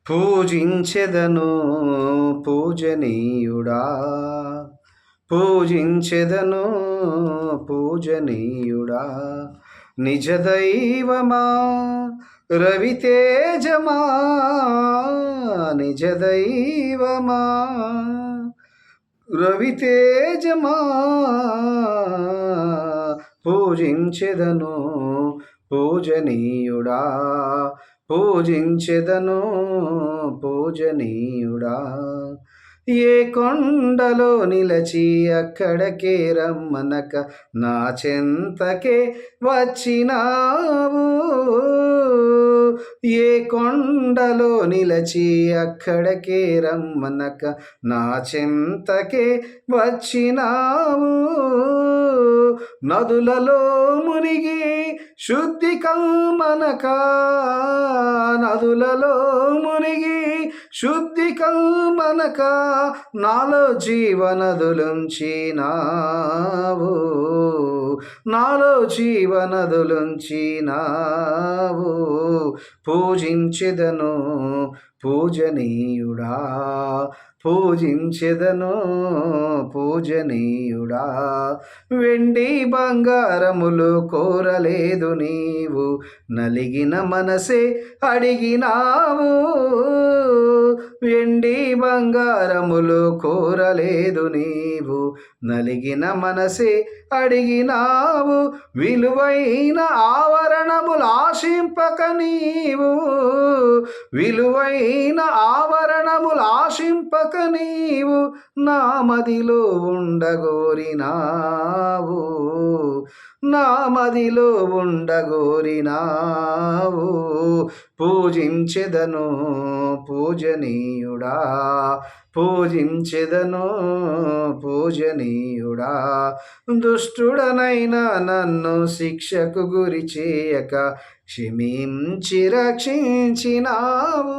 పూజించెదను పూజనీయుడా, పూజించెదను పూజనీయుడా, నిజ దైవమా రవితేజమా, నిజ దైవమా రవితేజమా, పూజించెదను పూజనీయుడా, పూజించెదను పూజనీయుడా. ఏ కొండలో నిలచి అక్కడకే రమ్మనక నా చెంతకే వచ్చినావు, ఏ కొండలో నిలచి అక్కడకే రమ్మనక నా చెంతకే వచ్చినావు, నదులలో మునిగి శుద్ధి కల్మనక, నదులలో మునిగి శుద్ధి కల్మనక నాలో జీవనదులుంచినావు, నాలో జీవనదులుంచినావు. పూజించెదను పూజనీయుడా, పూజించెదను పూజనీయుడా. వెండి బంగారములు కోరలేదు నీవు, నలిగిన మనసే అడిగినావు, వెండి బంగారములు కోరలేదు నీవు, నలిగిన మనసే అడిగినావు, విలువైన ఆవరణములు ఆశింపక నీవు, విలువైన ఆవరణములు ఆశింపక నీవు నా మదిలో ఉండగోరినావు, నా మదిలో ఉండగోరినావు. పూజించెదను పూజనీయుడా, పూజించెదను పూజనీయుడా. దుష్టుడనైనా నన్ను శిక్షకు గురి చేయక క్షమించి రక్షించినావు,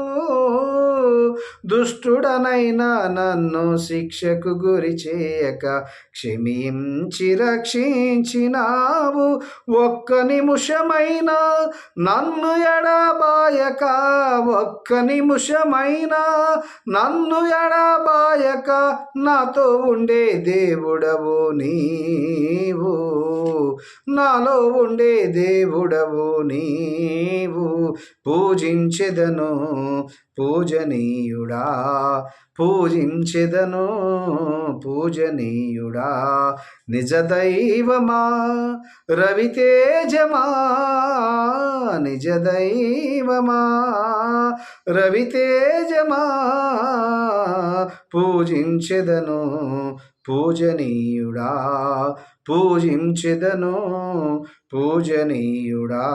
దుష్టుడనైనా నన్ను శిక్షకు గురి చేయక క్షమించి రక్షించినావు. ఒక్క నిమిషమైనా నన్ను ఎడబాయక, ఒక్క నిమిషమైనా నన్ను ఎడబాయక నాతో ఉండే దేవుడవు నీవు, నాలో ఉండే దేవుడవు నీవు. పూజించెదను పూజనీయుడా, పూజించెదను పూజనీయుడా, నిజ దైవమా రవితేజమా, నిజ దైవమా రవితేజమా, పూజించెదను పూజనీయుడా, పూజించెదను పూజనీయుడా.